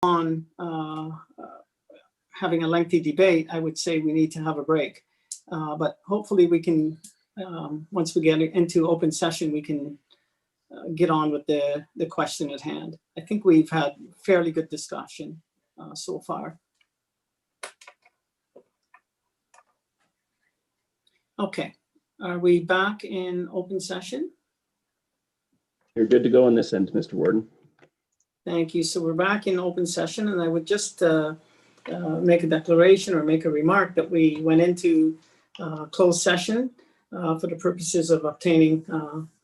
on having a lengthy debate, I would say we need to have a break. But hopefully we can, once we get into open session, we can get on with the question at hand. I think we've had fairly good discussion so far. Okay, are we back in open session? You're good to go on this end, Mr. Warden. Thank you. So we're back in open session, and I would just make a declaration or make a remark that we went into closed session for the purposes of obtaining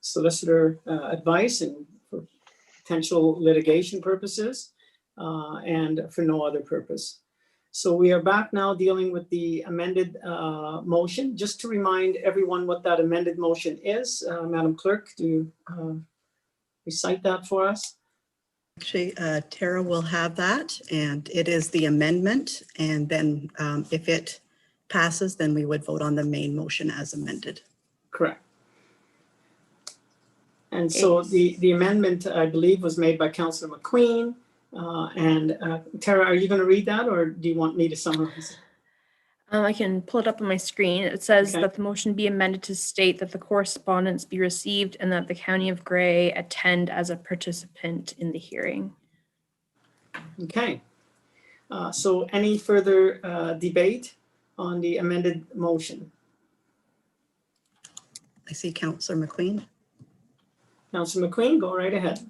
solicitor advice and for potential litigation purposes and for no other purpose. So we are back now dealing with the amended motion. Just to remind everyone what that amended motion is, Madam Clerk, do you recite that for us? Actually, Tara will have that, and it is the amendment. And then if it passes, then we would vote on the main motion as amended. Correct. And so the amendment, I believe, was made by Councillor McQueen. Tara, are you going to read that, or do you want me to summarize it? I can pull it up on my screen. It says Okay. that the motion be amended to state that the correspondence be received and that the County of Grey attend as a participant in the hearing. Okay. So any further debate on the amended motion? I see Councillor McQueen. Councillor McQueen, go right ahead.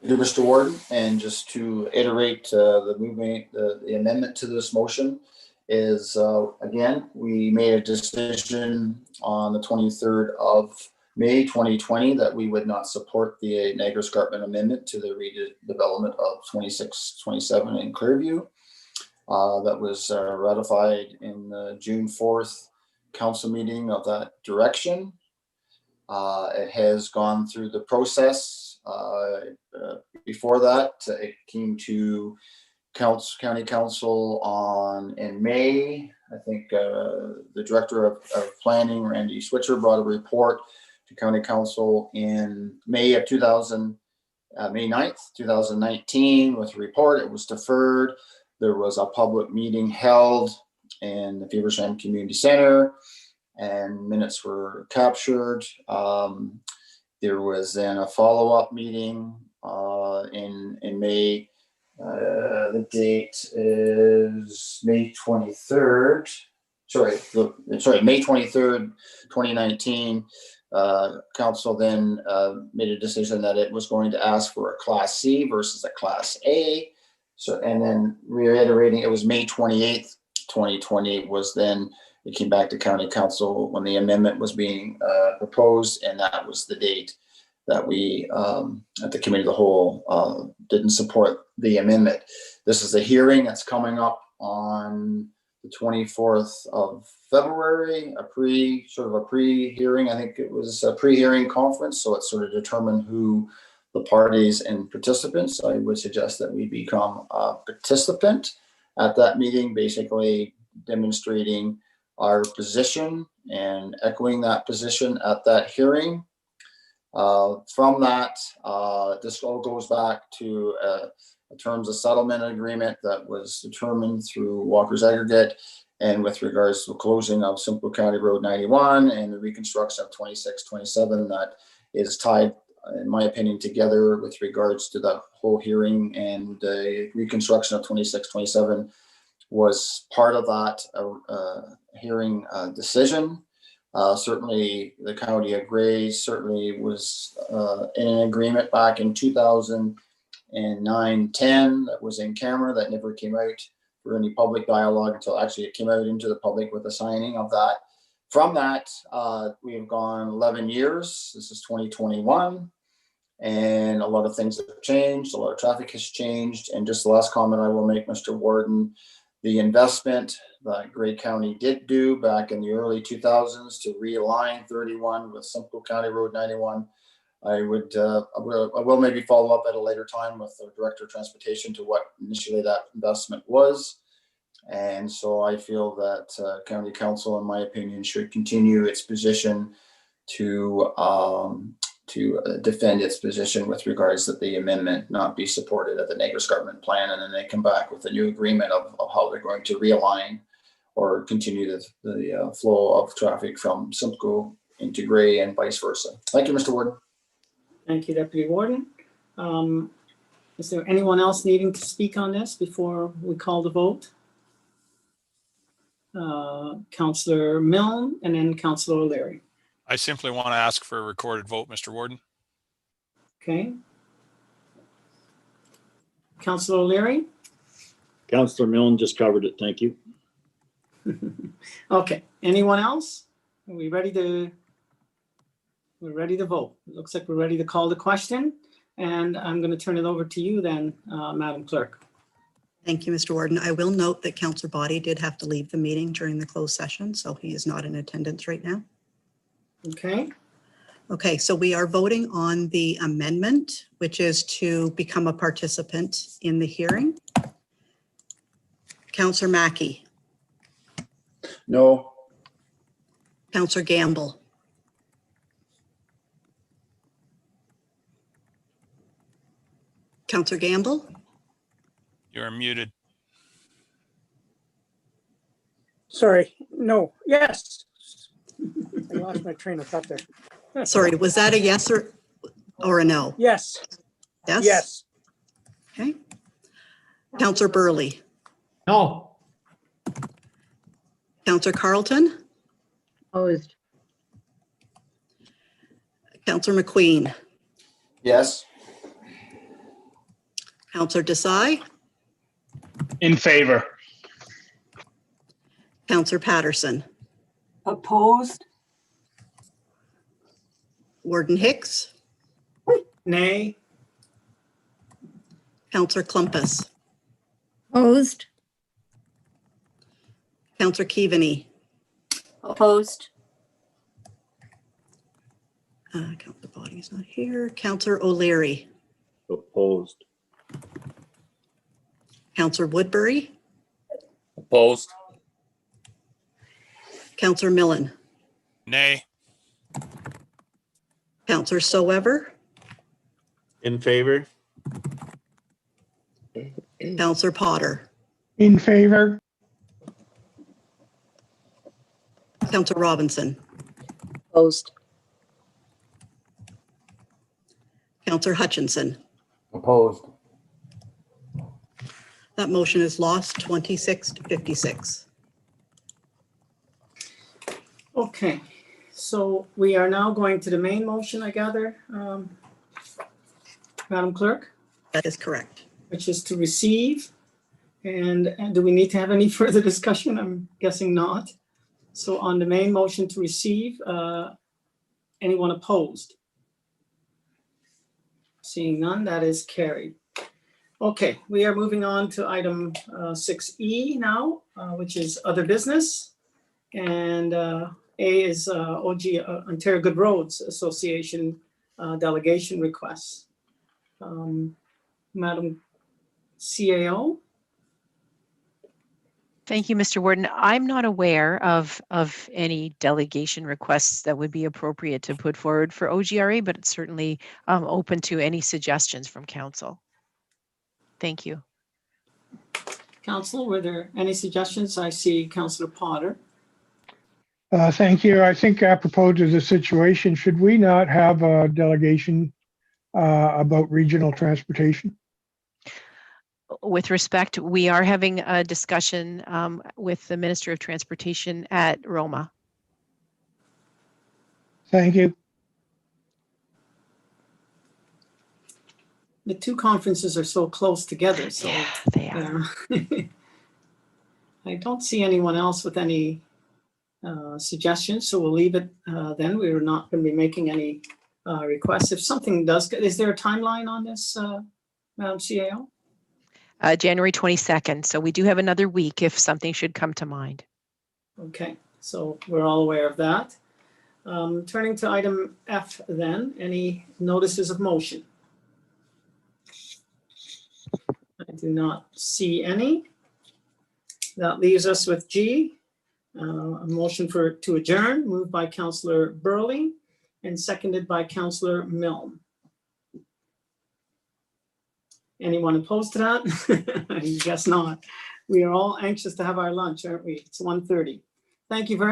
Do, Mr. Warden, and just to iterate the movement, the amendment to this motion is, again, we made a decision on the 23rd of May 2020 that we would not support the Niagara Escarpment amendment to the redevelopment of 2627 in Clearview. That was ratified in the June 4th council meeting of that direction. It has gone through the process. Before that, it came to County Council in May. I think the Director of Planning, Randy Switzer, brought a report to County Council in May 9th, 2019 with a report. It was deferred. There was a public meeting held in the Feversham Community Center, and minutes were captured. There was then a follow-up meeting in May. The date is May 23rd. May 23rd, 2019. Council then made a decision that it was going to ask for a Class C versus a Class A. So, and then reiterating, it was May 28th, 2020 was then it came back to County Council when the amendment was being proposed, and that was the date that we at the Committee of the Whole didn't support the amendment. This is a hearing that's coming up on the 24th of February, a pre-hearing. I think it was a pre-hearing conference, so it's sort of determined who the parties and participants. I would suggest that we become a participant at that meeting, basically demonstrating our position and echoing that position at that hearing. From that, this all goes back to a terms of settlement agreement that was determined through Walker's Aggregate, and with regards to the closing of Simcoe County Road 91 and the reconstruction of 2627, that is tied, in my opinion, together with regards to the whole hearing, and the reconstruction of 2627 was part of that hearing decision. Certainly the County of Grey certainly was in an agreement back in 2009-10 that was in camera, that never came out for any public dialogue until actually it came out into the public with the signing of that. From that, we have gone 11 years. This is 2021, and a lot of things have changed. A lot of traffic has changed. And just the last comment I will make, Mr. Warden, the investment that Grey County did do back in the early 2000s to realign 31 with Simcoe County Road 91. I will maybe follow up at a later time with the Director of Transportation to what initially that investment was. And so I feel that County Council, in my opinion, should continue its position to defend its position with regards that the amendment not be supported at the Negus government plan, and then they come back with a new agreement of how they're going to realign or continue the flow of traffic from Simcoe into Gray and vice versa. Thank you, Mr. Warden. Thank you, Deputy Warden. Is there anyone else needing to speak on this before we call the vote? Councillor Milne and then Councillor O'Leary. I simply want to ask for a recorded vote, Mr. Warden. Okay. Councillor O'Leary? Councillor Milne just covered it. Thank you. Okay, anyone else? Are we ready to? We're ready to vote. It looks like we're ready to call the question, and I'm going to turn it over to you then, Madam Clerk. Thank you, Mr. Warden. I will note that Councillor Body did have to leave the meeting during the closed session, so he is not in attendance right now. Okay, Okay, so we are voting on the amendment, which is to become a participant in the hearing. Councillor Mackey, No. Councillor Gamble, Councillor Gamble, You're muted. Sorry, no, yes. I lost my train of thought there. sorry, was that a yes or a no? Yes, Yes? yes, Okay. Councillor Burley, no, Councillor Carlton, Opposed. Councillor McQueen, Yes. Councillor Desai, in favor. Councillor Patterson, Opposed. Warden Hicks, nay, Councillor Clumpus, Opposed. Councillor Keaveney, Opposed. Councillor Body is not here, Councillor O'Leary, Opposed. Councillor Woodbury, Opposed. Councillor Millen, Nay. Councillor Soever, In favor. Councillor Potter, In favor. Councillor Robinson, Opposed. Councillor Hutchinson. Opposed. That motion is lost 26 to 56. okay. So we are now going to the main motion, I gather, Madam Clerk, That is correct. which is to receive. And do we need to have any further discussion? I'm guessing not. So on the main motion to receive, anyone opposed? Seeing none, that is carried. Okay, we are moving on to item 6E now, which is other business. And A is OG, Ontario Good Roads Association delegation requests. Madam CAO? Thank you, Mr. Warden. I'm not aware of any delegation requests that would be appropriate to put forward for OGRA, but it's certainly open to any suggestions from council. Thank you. Council, were there any suggestions? I see Councillor Potter. Thank you. I think apropos to the situation, should we not have a delegation about regional transportation? With respect, we are having a discussion with the Minister of Transportation at Roma. Thank you. The two conferences are so close together, so. Yeah, they are. I don't see anyone else with any suggestions, so we'll leave it then. We're not going to be making any requests. If something does, is there a timeline on this, Madam CAO? January 22nd. So we do have another week if something should come to mind. Okay, so we're all aware of that. Turning to item F then, any notices of motion? I do not see any. That leaves us with G, a motion to adjourn, moved by Councillor Burley and seconded by Councillor Milne. Anyone opposed to that? I guess not. We are all anxious to have our lunch, aren't we? It's 1:30. Thank you very